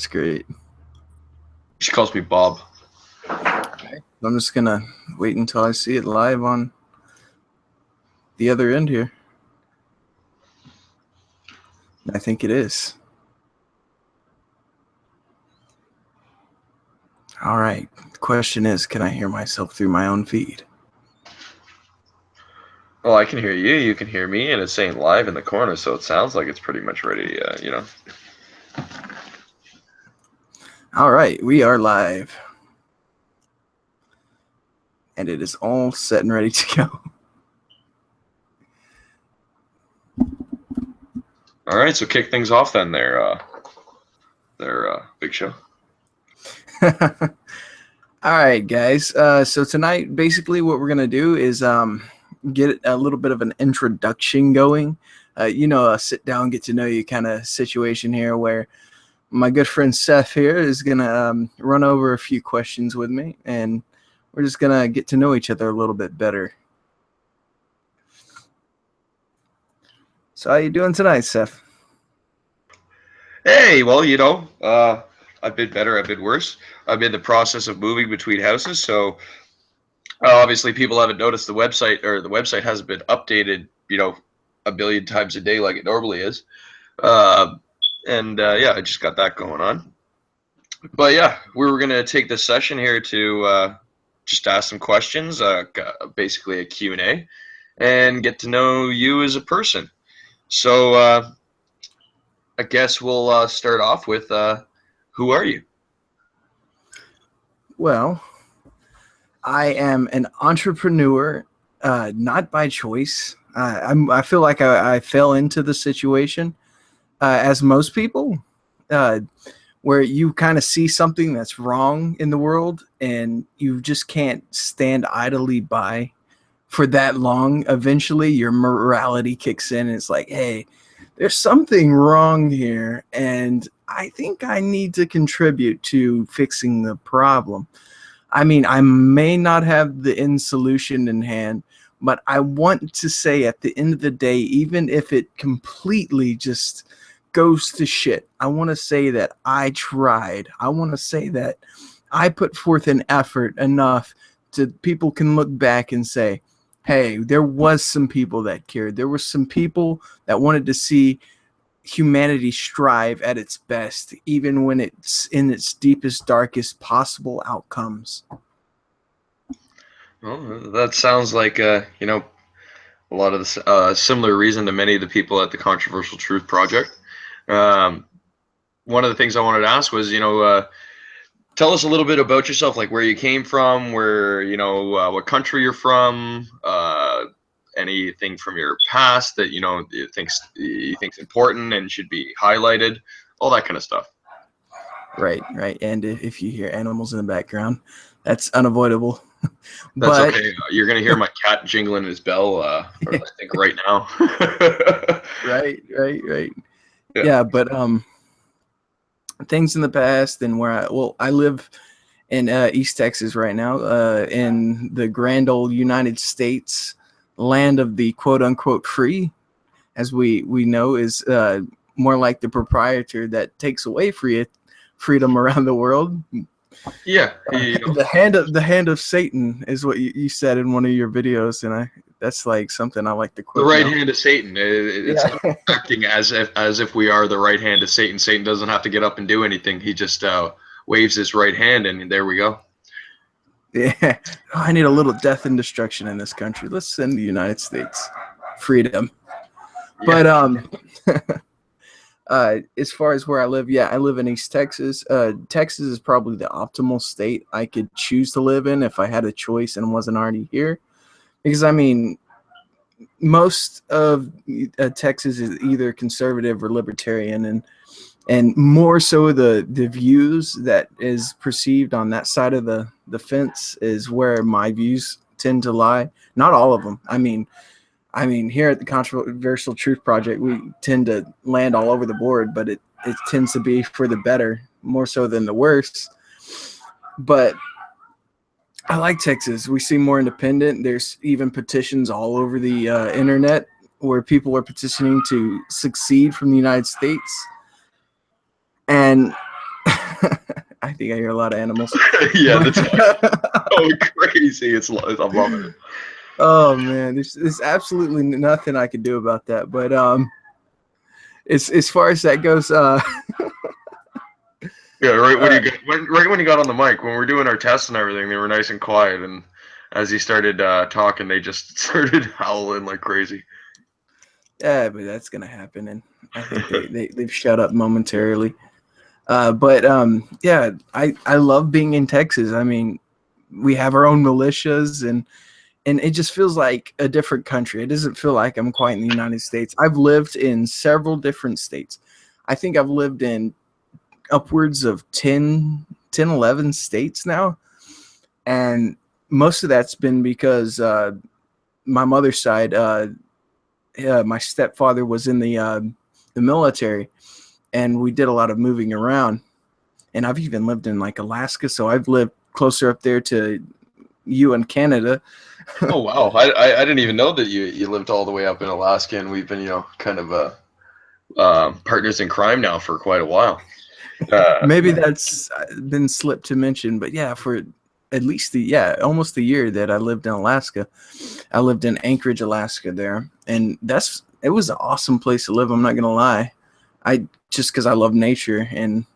That's great. She calls me Bob. I'm just gonna wait until I see it live on the other end here. I think it is. All right. The question is, can I hear myself through my own feed? Well, I can hear you. You can hear me, and it's saying live in the corner, so it sounds like it's pretty much ready. All right, we are live. And it is all set and ready to go. All right, so kick things off then there, Big Show. All right, guys. So tonight, basically what we're going to do is get a little bit of an introduction going. A sit down, get to know you kind of situation here where my good friend Seth here is going to run over a few questions with me, and we're just going to get to know each other a little bit better. So how you doing tonight, Seth? Hey, well, I've been better, I've been worse. I'm in the process of moving between houses, so obviously people haven't noticed the website, or the website hasn't been updated, a billion times a day like it normally is. I just got that going on. But yeah, we were going to take this session here to just ask some questions, basically a Q&A, and get to know you as a person. So I guess we'll start off with who are you? Well, I am an entrepreneur, not by choice. I feel like I fell into the situation, as most people, where you kind of see something that's wrong in the world and you just can't stand idly by for that long. Eventually, your morality kicks in and it's like, hey, there's something wrong here, and I think I need to contribute to fixing the problem. I mean, I may not have the end solution in hand, but I want to say at the end of the day, even if it completely just goes to shit, I want to say that I tried. I want to say that I put forth an effort enough to people can look back and say, hey, there was some people that cared. There were some people that wanted to see humanity strive at its best, even when it's in its deepest, darkest possible outcomes. Well, that sounds like a lot of the similar reason to many of the people at the Controversial Truth Project. One of the things I wanted to ask was, tell us a little bit about yourself, like where you came from, where what country you're from, anything from your past that you think's important and should be highlighted, all that kind of stuff. Right. And if you hear animals in the background, that's unavoidable. That's okay. You're gonna hear my cat jingling his bell. I think right now. Right. Yeah, but things in the past and where I live in East Texas right now, in the grand old United States, land of the quote unquote free, as we know, is more like the proprietor that takes away freedom around the world. Yeah, the hand of Satan is what you said in one of your videos, and that's like something I like to quote. The right hand of Satan. It's acting as if we are the right hand of Satan. Satan doesn't have to get up and do anything. He just waves his right hand, and there we go. Yeah, I need a little death and destruction in this country. Let's send the United States freedom. Yeah. But as far as where I live, I live in East Texas. Texas is probably the optimal state I could choose to live in if I had a choice and wasn't already here. Because, I mean, most of Texas is either conservative or libertarian, and more so the views that is perceived on that side of the fence is where my views tend to lie. Not all of them. I mean, here at the Controversial Truth Project, we tend to land all over the board, but it tends to be for the better, more so than the worse. But I like Texas. We seem more independent. There's even petitions all over the internet where people are petitioning to succeed from the United States. And I hear a lot of animals. Yeah, But that's so crazy. I'm loving it. oh man, there's absolutely nothing I can do about that. But as far as that goes, Yeah, uh, right when you got on the mic, when we were doing our tests and everything, they were nice and quiet, and as he started talking, they just started howling like crazy. yeah, but that's gonna happen, and I think they've shut up momentarily. But yeah, I love being in Texas. I mean, we have our own militias, and it just feels like a different country. It doesn't feel like I'm quite in the United States. I've lived in several different states. I think I've lived in upwards of 11 states now. And most of that's been because my mother's side, my stepfather was in the military, and we did a lot of moving around. And I've even lived in like Alaska, so I've lived closer up there to you in Canada. Oh wow, I didn't even know that you lived all the way up in Alaska, and we've been kind of partners in crime now for quite a while. Maybe that's been slipped to mention, but yeah, for at least almost a year that I lived in Alaska. I lived in Anchorage, Alaska there, and it was an awesome place to live. I'm not gonna lie. I just because I love nature and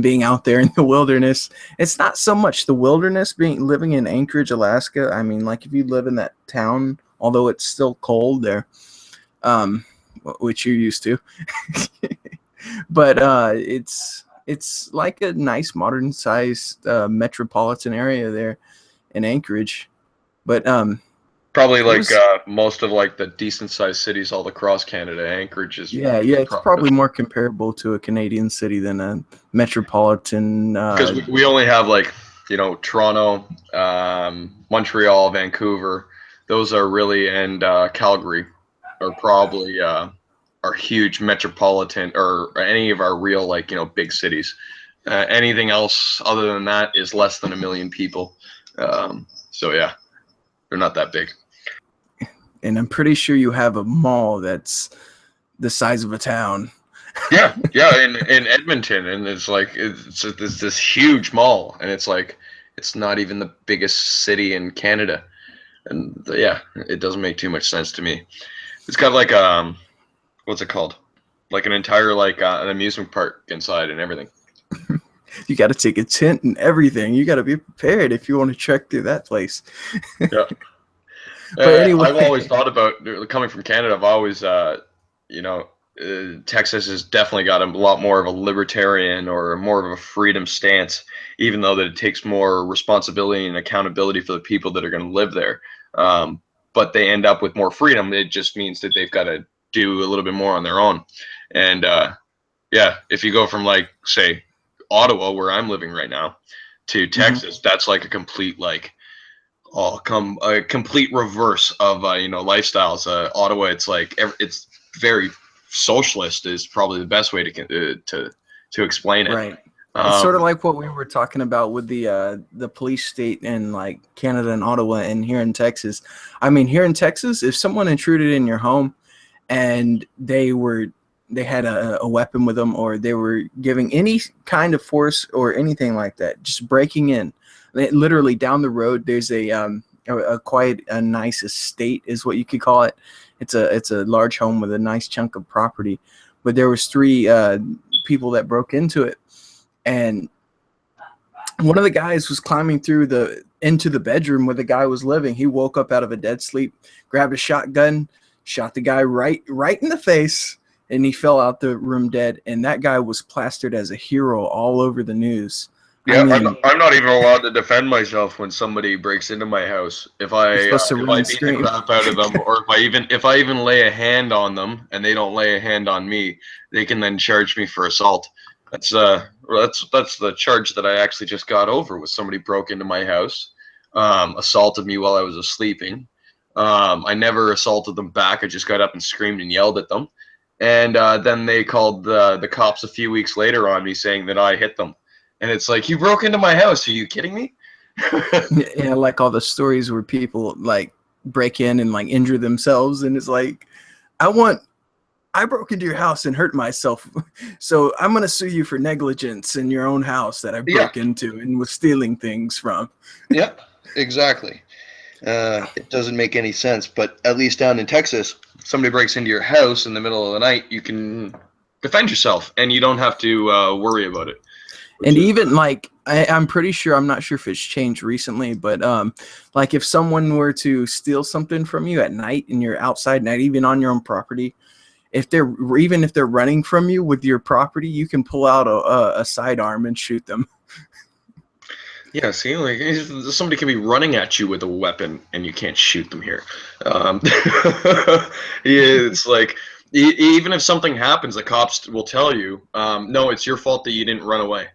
being out there in the wilderness. It's not so much the wilderness living in Anchorage, Alaska. I mean, like if you live in that town, although it's still cold there, um, which you're used to, but it's like a nice modern sized metropolitan area there in Anchorage. But Probably it like was most of like the decent sized cities all across Canada. Anchorage is yeah, it's probably more comparable to a Canadian city than a metropolitan. because we only have like Toronto, Montreal, Vancouver. Those are really and Calgary are probably our huge metropolitan or any of our real like big cities. Anything else other than that is less than 1 million people. So yeah, they're not that big. And I'm pretty sure you have a mall that's the size of a town. Yeah, in Edmonton, and it's like it's this huge mall, and it's like it's not even the biggest city in Canada, and yeah, it doesn't make too much sense to me. It's got like what's it called? Like an entire like an amusement park inside and everything. You got to take a tent and everything. You got to be prepared if you want to trek through that place. Yeah. But anyway, I've always thought about coming from Canada. I've always, Texas has definitely got a lot more of a libertarian or more of a freedom stance, even though that it takes more responsibility and accountability for the people that are going to live there. But they end up with more freedom. It just means that they've got to do a little bit more on their own. And yeah, if you go from like say Ottawa, where I'm living right now, to Texas, that's like a complete like come a complete reverse of lifestyles. Ottawa, it's like it's very socialist is probably the best way to explain it. right. It's sort of like what we were talking about with the police state in like Canada and Ottawa and here in Texas. I mean, here in Texas, if someone intruded in your home and they had a weapon with them, or they were giving any kind of force or anything like that, just breaking in, literally down the road, there's quite a nice estate is what you could call it. It's a large home with a nice chunk of property, but there was three people that broke into it. And one of the guys was climbing into the bedroom where the guy was living. He woke up out of a dead sleep, grabbed a shotgun, shot the guy right in the face, and he fell out the room dead. And that guy was plastered as a hero all over the news. Yeah, I mean, I'm not even allowed to defend myself when somebody breaks into my house. you're supposed to If run I and beat the scream. crap out of them, or if I even lay a hand on them and they don't lay a hand on me, they can then charge me for assault. That's the charge that I actually just got over. Was somebody broke into my house, assaulted me while I was sleeping. I never assaulted them back. I just got up and screamed and yelled at them, and then they called the cops a few weeks later on me saying that I hit them. And it's like, you broke into my house. Are you kidding me? Yeah, like all the stories where people like break in and like injure themselves, and it's like, I want I broke into your house and hurt myself, so I'm gonna sue you for negligence in your own house that I Yeah, broke into and was stealing things from. yeah, exactly. It doesn't make any sense, but at least down in Texas, somebody breaks into your house in the middle of the night, you can defend yourself, and you don't have to worry about it. Which And is even like I'm pretty sure, I'm not sure if it's changed recently, but like if someone were to steal something from you at night and you're outside, not even on your own property, if they're running from you with your property, you can pull out a sidearm and shoot them. yeah. See, like somebody can be running at you with a weapon, and you can't shoot them here. Yeah, it's like even if something happens, the cops will tell you, "No, it's your fault that you didn't run away."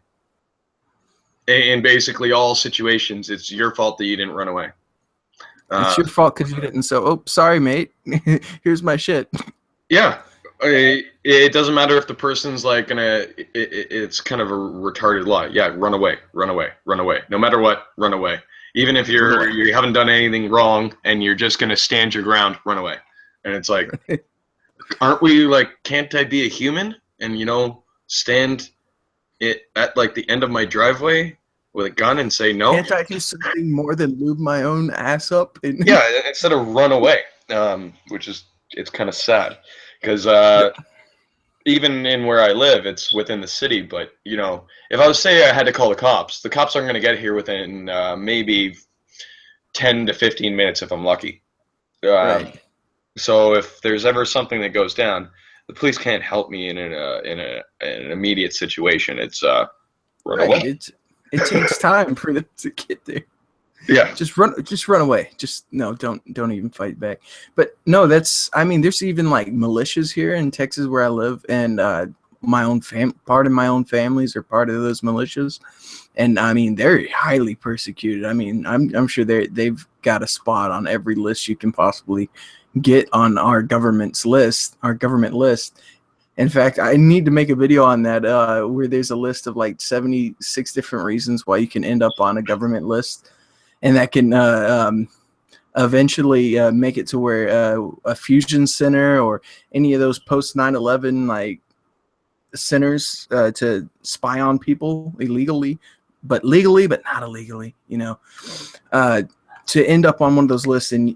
In basically all situations, it's your fault that you didn't run away. It's Uh, your fault because you didn't. So, oh, sorry, mate. Here's my shit. yeah, it doesn't matter if the person's like gonna. It's kind of a retarded law. Yeah, run away, run away, run away. No matter what, run away. Even if Run away. you haven't done anything wrong and you're just gonna stand your ground, run away. And it's like, aren't we like? Can't I be a human and stand it at like the end of my driveway with a gun and say no? Can't I do something more than lube my own ass up? Yeah, instead of run away, which is it's kind of sad because even in where I live, it's within the city. But if I was say I had to call the cops aren't going to get here within maybe 10 to 15 minutes if I'm lucky. Um, Right. so if there's ever something that goes down, the police can't help me in an immediate situation. It's run Right. away. It takes time for them to get there. Yeah, Just run away. Just no, don't even fight back. But no, I mean, there's even like militias here in Texas where I live, and part of my own families are part of those militias, and I mean they're highly persecuted. I mean, I'm sure they've got a spot on every list you can possibly get on our government list. In fact, I need to make a video on that where there's a list of like 76 different reasons why you can end up on a government list, and that can eventually make it to where a fusion center or any of those post 9/11 like centers to spy on people illegally, but legally, but not illegally, to end up on one of those lists and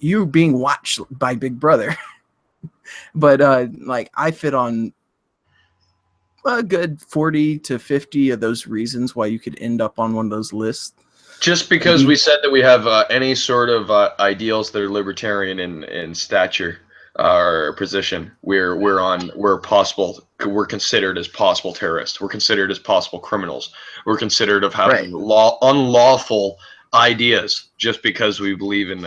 you being watched by Big Brother. But like I fit on a good 40 to 50 of those reasons why you could end up on one of those lists. just because we said that we have any sort of ideals that are libertarian in stature or position, we're considered as possible terrorists. We're considered as possible criminals. We're considered of having unlawful ideas just because we believe in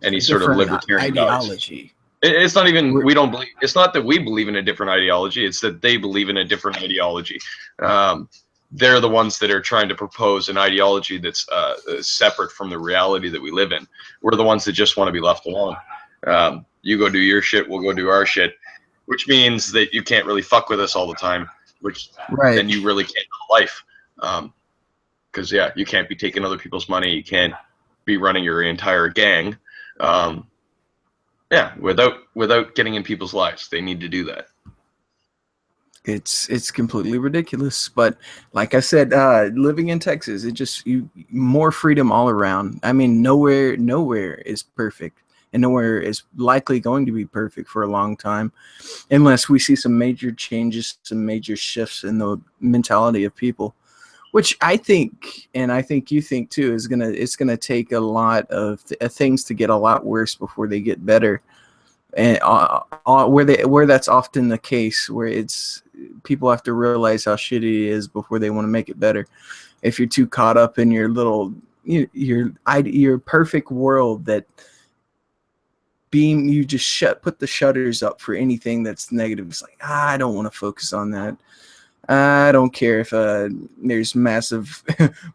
any sort of libertarian values. Ideology. It's not even we don't believe. It's not that we believe in a different ideology. It's that they believe in a different ideology. They're the ones that are trying to propose an ideology that's separate from the reality that we live in. We're the ones that just want to be left alone. You go do your shit, we'll go do our shit, which means that you can't really fuck with us all the time, which then you really can't live life. Because you can't be taking other people's money. You can't be running your entire gang. Without getting in people's lives, they need to do that. It's completely ridiculous, but like I said, living in Texas, it just more freedom all around. I mean, nowhere is perfect, and nowhere is likely going to be perfect for a long time, unless we see some major changes, some major shifts in the mentality of people, which I think, and I think you think too, it's gonna take a lot of things to get a lot worse before they get better. And where that's often the case, where it's people have to realize how shitty it is before they want to make it better. If you're too caught up in your little your perfect world, that you just put the shutters up for anything that's negative. It's like, I don't want to focus on that. I don't care if there's massive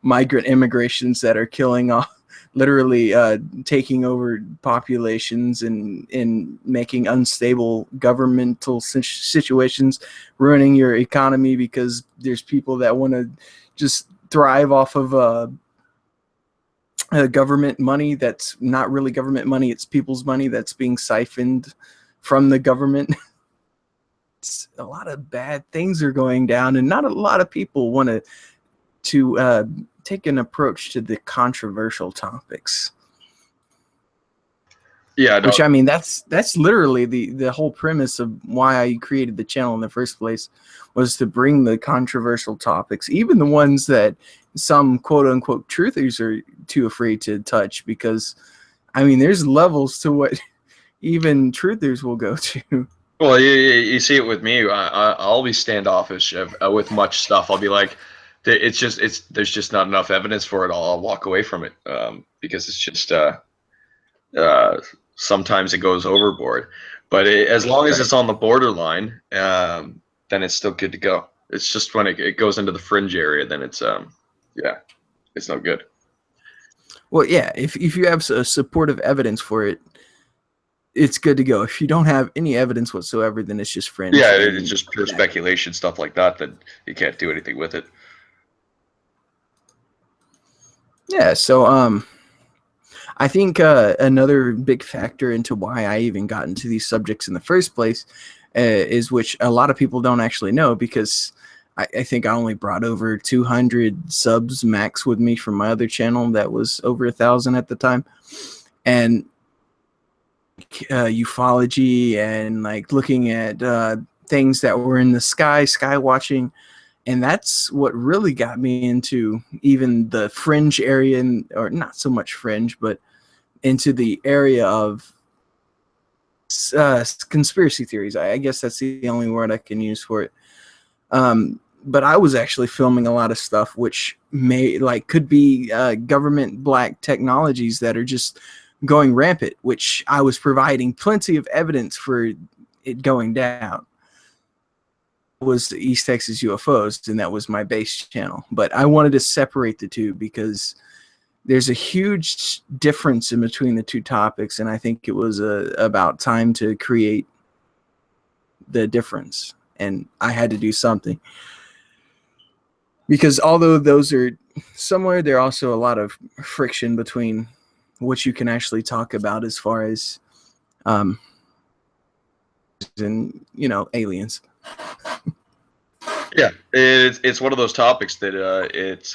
migrant immigrations that are killing off, literally taking over populations and making unstable governmental situations, ruining your economy because there's people that want to just thrive off of government money that's not really government money. It's people's money that's being siphoned from the government. A lot of bad things are going down, and not a lot of people want to take an approach to the controversial topics. Yeah, no. Which, I mean, that's literally the whole premise of why I created the channel in the first place, was to bring the controversial topics, even the ones that some quote unquote truthers are too afraid to touch, because I mean, there's levels to what even truthers will go to. Well, you see it with me. I'll be standoffish with much stuff. I'll be like, there's just not enough evidence for it. I'll walk away from it because it's just sometimes it goes overboard. But as long as it's on the borderline, then it's still good to go. It's just when it goes into the fringe area, then it's yeah, it's no good. Well, yeah, if you have supportive evidence for it, it's good to go. If you don't have any evidence whatsoever, then it's just fringe. Yeah, it's just pure speculation, stuff like that, that you can't do anything with it. Yeah, so I think another big factor into why I even got into these subjects in the first place is, which a lot of people don't actually know, because I think I only brought over 200 subs max with me from my other channel that was over 1,000 at the time. And ufology and like looking at things that were in the sky watching, and that's what really got me into even the fringe area, or not so much fringe, but into the area of conspiracy theories. I guess that's the only word I can use for it. But I was actually filming a lot of stuff which could be government black technologies that are just going rampant, which I was providing plenty of evidence for it going down. It was the East Texas UFOs, and that was my base channel. But I wanted to separate the two because there's a huge difference in between the two topics, and I think it was about time to create the difference, and I had to do something. Because although those are similar, there are also a lot of friction between what you can actually talk about as far as and aliens. Yeah, it's one of those topics that it's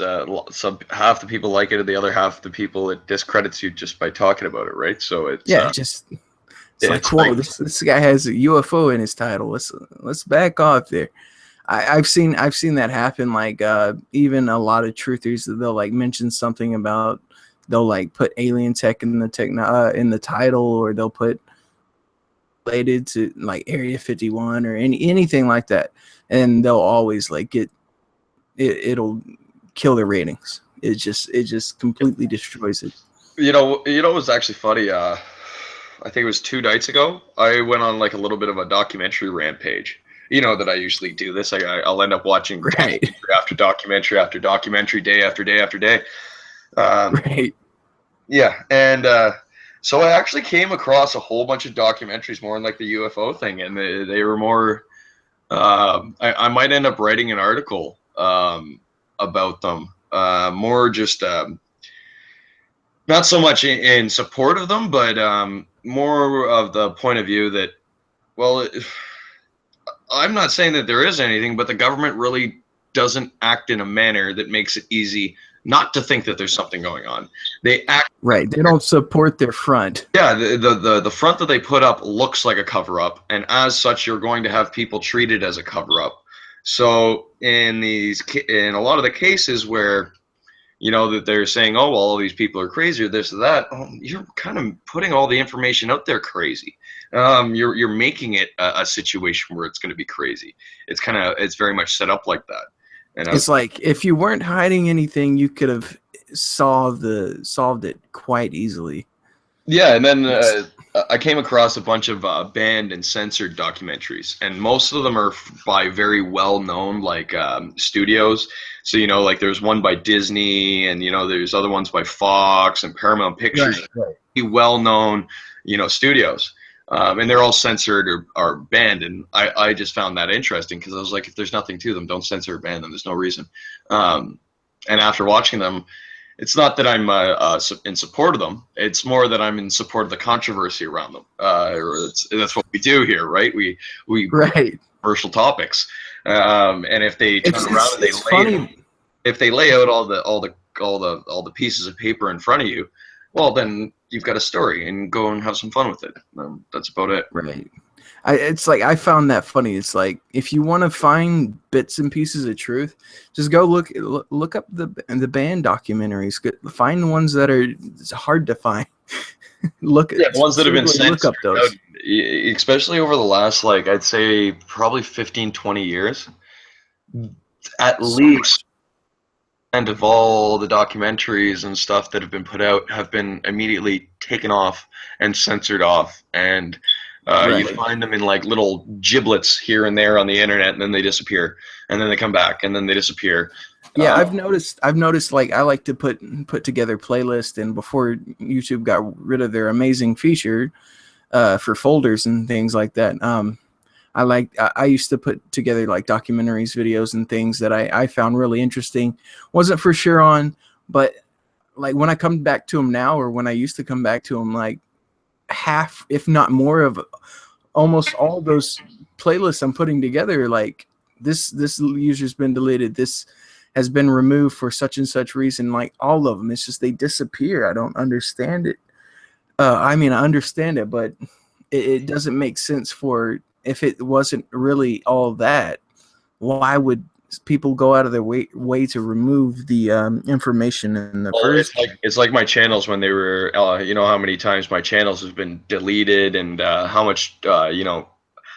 half the people like it, and the other half of the people it discredits you just by talking about it, right? So it's it's like, whoa, this guy has a UFO in his title. Let's back off there. I've seen that happen. Like even a lot of truthers, they'll like mention something about, they'll like put alien tech in the in the title, or they'll put related to like Area 51 or anything like that, and they'll always like it'll kill their ratings. It just completely destroys it. You know it was actually funny. I think it was 2 nights ago. I went on like a little bit of a documentary rampage. You know that I usually do this. I'll end up watching documentary after documentary, day after day after day. Right. Yeah, and so I actually came across a whole bunch of documentaries more on like the UFO thing, and they were more. I might end up writing an article about them. More just not so much in support of them, but more of the point of view that, well, I'm not saying that there is anything, but the government really doesn't act in a manner that makes it easy not to think that there's something going on. They act right. They don't support their front. Yeah, the front that they put up looks like a cover up, and as such, you're going to have people treated as a cover up. So in a lot of the cases where that they're saying, oh, well, all these people are crazy or this or that, you're kind of putting all the information out there crazy. You're making it a situation where it's going to be crazy. It's very much set up like that. And it's like, if you weren't hiding anything, you could have solved it quite easily. Yeah, and then I came across a bunch of banned and censored documentaries, and most of them are by very well-known studios. So like there's one by Disney, and there's other ones by Fox and Paramount Pictures. Right. Well-known studios, and they're all censored or banned. And I just found that interesting, because I was like, if there's nothing to them, don't censor or ban them. There's no reason. And after watching them, it's not that I'm in support of them. It's more that I'm in support of the controversy around them. That's what we do here, right? We Right. controversial topics, and if they turn It's around it's and they it's funny. if they lay out all the pieces of paper in front of you, well, then you've got a story, and go and have some fun with it. That's about it. Right. It's like I found that funny. It's like if you want to find bits and pieces of truth, just go look up the band documentaries. Find the ones that are hard to find. Look Yeah, at the ones that have been seriously look censored up out, those. especially over the last, like, I'd say probably 15, 20 years, at So least. much. And of all the documentaries and stuff that have been put out have been immediately taken off and censored off, and you Right. find them in like little giblets here and there on the internet, and then they disappear, and then they come back, and then they disappear. Yeah, I've noticed like I like to put together playlists, and before YouTube got rid of their amazing feature for folders and things like that. I used to put together like documentaries, videos, and things that I found really interesting. Wasn't for sure on, but like when I come back to them now, or when I used to come back to them, like half, if not more, of almost all those playlists I'm putting together, like this user's been deleted, this has been removed for such and such reason. Like all of them, it's just they disappear. I don't understand it. I mean, I understand it, but it doesn't make sense. For if it wasn't really all that, why would people go out of their way to remove the information in the Well, first? it's like my channels when they were, you know, how many times my channels have been deleted, and how much, you know,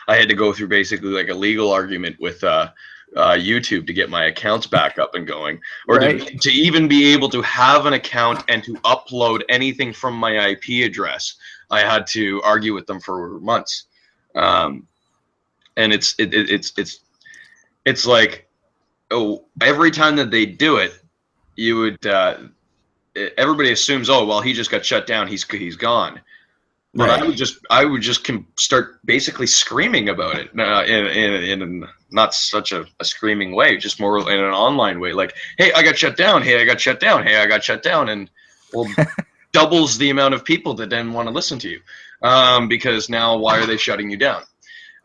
I had to go through basically like a legal argument with YouTube to get my accounts back up and going, or Right. to even be able to have an account and to upload anything from my IP address. I had to argue with them for months, and it's like, oh, every time that they do it, you would everybody assumes, oh well, he just got shut down, he's gone. But Right. I would just start basically screaming about it in not such a screaming way, just more in an online way, like, hey, I got shut down, hey, I got shut down, hey, I got shut down, and well, doubles the amount of people that then want to listen to you, because now why are they shutting you down?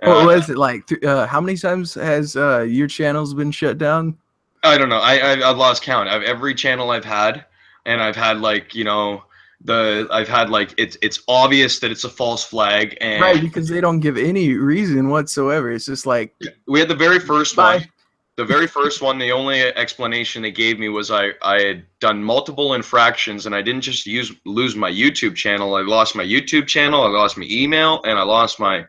What Uh, was it like? How many times has your channels been shut down? I don't know. I've lost count. Every channel I've had, and I've had like, you know, I've had like, it's obvious that it's a false flag, Right, and because they don't give any reason whatsoever. It's just like, we had the very first one. bye. The very first one, the only explanation they gave me was I had done multiple infractions, and I didn't just lose my YouTube channel. I lost my YouTube channel, I lost my email, and I lost my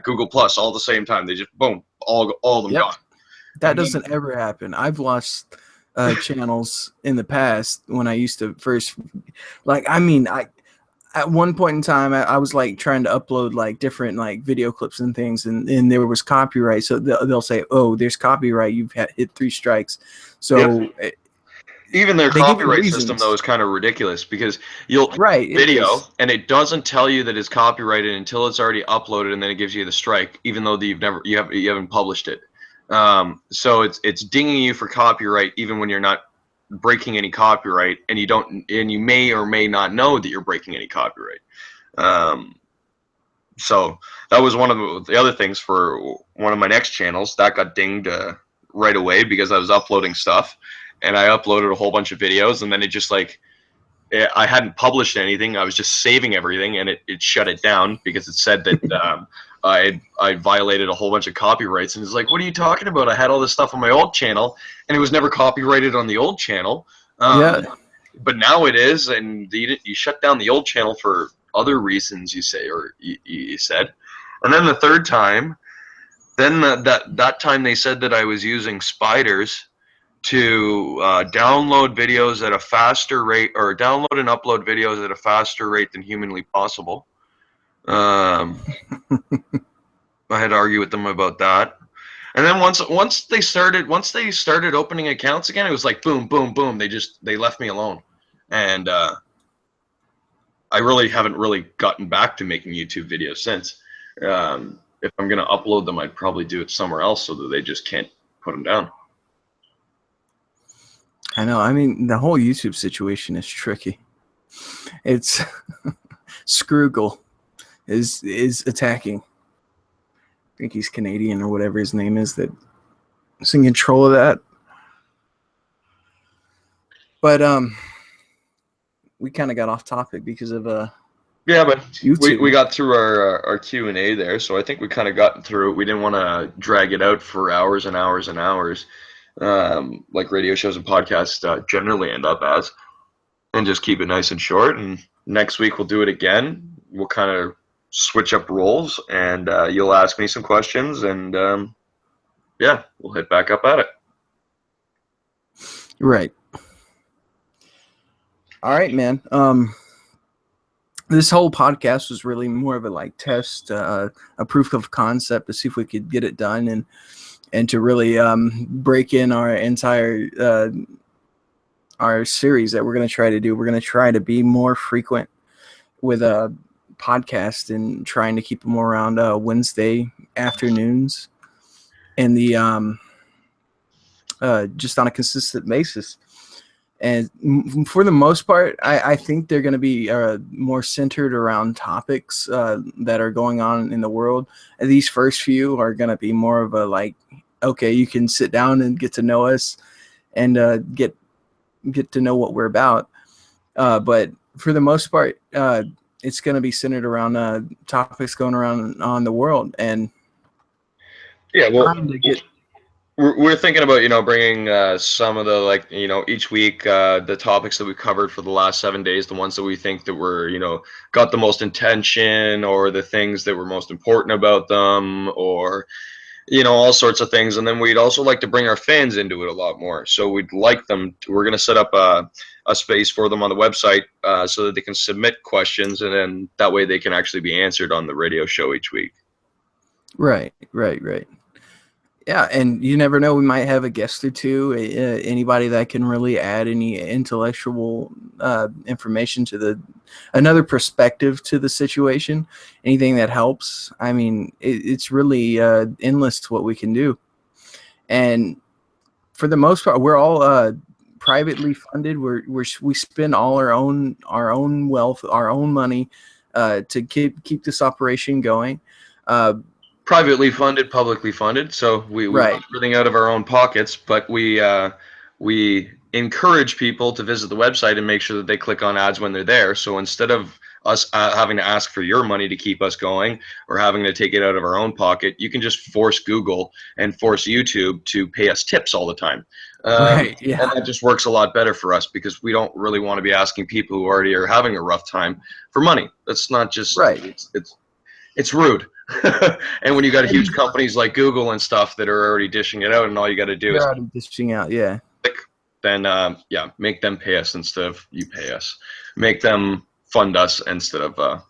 Google Plus all at the same time. They just boom, all of them Yep. gone. That And then doesn't ever happen. I've lost channels in the past when I used to first, like, I mean, I at one point in time I was like trying to upload like different like video clips and things, and there was copyright. So they'll say, "Oh, there's copyright. You've hit 3 strikes." yep. So Even their they give you copyright system though reasons. is kind of ridiculous, because you'll Right, it video is. and it doesn't tell you that it's copyrighted until it's already uploaded, and then it gives you the strike, even though you haven't published it. So it's dinging you for copyright even when you're not breaking any copyright, and you may or may not know that you're breaking any copyright. Um, so that was one of the other things for one of my next channels that got dinged right away, because I was uploading stuff, and I uploaded a whole bunch of videos, and then it just like, I hadn't published anything. I was just saving everything, and it shut it down because it said that I violated a whole bunch of copyrights. And it's like, what are you talking about? I had all this stuff on my old channel, and it was never copyrighted on the old channel. Yeah, But now it is, and you shut down the old channel for other reasons, you say, or you said. And then the third time, then that time they said that I was using spiders to download videos at a faster rate, or download and upload videos at a faster rate than humanly possible. Um, I had to argue with them about that. And then once they started opening accounts again, it was like boom, boom, boom. They left me alone, and I really haven't really gotten back to making YouTube videos since. If I'm gonna upload them, I'd probably do it somewhere else so that they just can't put them down. I know. I mean, the whole YouTube situation is tricky. It's Scroogle is attacking. I think he's Canadian or whatever his name is that is in control of that. But we kind of got off topic because of Yeah, but YouTube. we got through our Q&A there, so I think we kind of got through it. We didn't want to drag it out for hours and hours and hours, like radio shows and podcasts generally end up as, and just keep it nice and short. And next week we'll do it again. We'll kind of switch up roles, and you'll ask me some questions, and yeah, we'll hit back up at it. Right. All right, man. This whole podcast was really more of a like test, a proof of concept to see if we could get it done and to really break in our entire our series that we're going to try to do. We're going to try to be more frequent with a podcast and trying to keep them around Wednesday afternoons and the just on a consistent basis. And for the most part, I think they're going to be more centered around topics that are going on in the world. And these first few are going to be more of a like, okay, you can sit down and get to know us and get to know what we're about. But for the most part, it's going to be centered around topics going around on the world. And yeah, well, trying to get we're thinking about, bringing some of the, like, each week, the topics that we covered for the last 7 days, the ones that we think that were, got the most intention, or the things that were most important about them, or, all sorts of things. And then we'd also like to bring our fans into it a lot more. So we'd like them to, we're going to set up a space for them on the website so that they can submit questions, and then that way they can actually be answered on the radio show each week. Right. Yeah, and you never know. We might have a guest or two, anybody that can really add any intellectual information to another perspective to the situation, anything that helps. I mean, it's really endless what we can do. And for the most part, we're all privately funded. We spend all our own wealth, our own money to keep this operation going. Privately funded, publicly funded. So we Right. fund everything out of our own pockets, but we encourage people to visit the website and make sure that they click on ads when they're there. So instead of us having to ask for your money to keep us going, or having to take it out of our own pocket, you can just force Google and force YouTube to pay us tips all the time. Right. Yeah. And that just works a lot better for us, because we don't really want to be asking people who already are having a rough time for money. That's not just Right. It's rude. And when you got huge companies like Google and stuff that are already dishing it out, and all you got to do is already dishing out. Yeah. click, then make them pay us instead of you pay us. Make them fund us instead of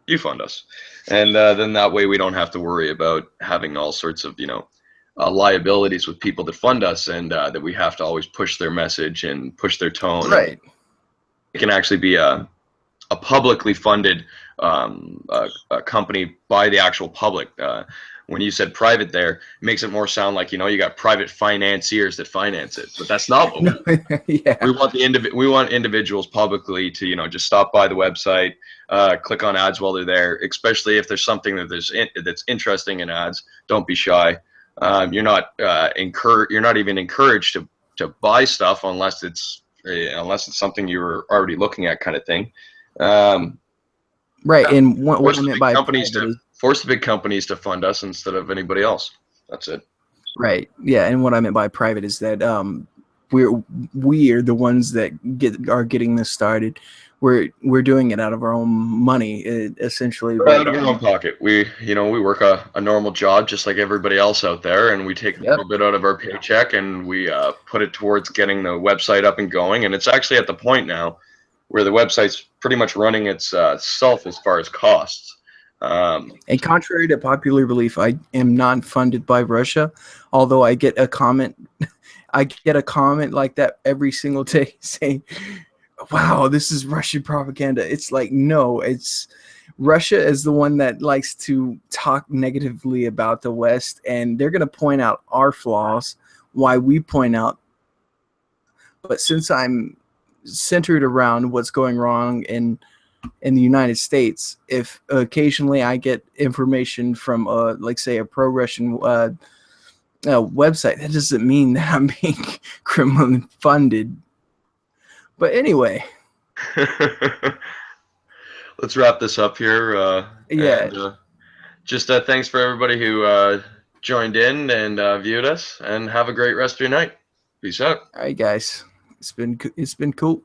you fund us. And then that way we don't have to worry about having all sorts of liabilities with people that fund us, and that we have to always push their message and push their tone. Right. It can actually be a publicly funded a company by the actual public. When you said private there, it makes it more sound like, you got private financiers that finance it, but that's not what we want. Yeah. We want individuals publicly to, just stop by the website, click on ads while they're there, especially if there's something that's interesting in ads. Don't be shy. You're not even encouraged to buy stuff unless it's something you were already looking at, kind of thing. Right, and what I meant by force the big companies to fund us instead of anybody else. That's it. Right, yeah, and what I meant by private is that we are the ones that are getting this started. We're doing it out of our own money, essentially. Out of our own pocket. We work a normal job just like everybody else out there, and we take a little bit out of our paycheck, and we put it towards getting the website up and going. And it's actually at the point now where the website's pretty much running itself as far as costs. And contrary to popular belief, I am not funded by Russia, although I get a comment. I get a comment like that every single day saying, "Wow, this is Russian propaganda." It's like, no, it's Russia is the one that likes to talk negatively about the West, and they're going to point out our flaws, why we point out. But since I'm centered around what's going wrong in the United States, if occasionally I get information from, like say, a pro Russian website, that doesn't mean that I'm being criminally funded. But anyway, let's wrap this up here. yeah. And just thanks for everybody who joined in and viewed us, and have a great rest of your night. Peace out. All right, guys, it's been cool.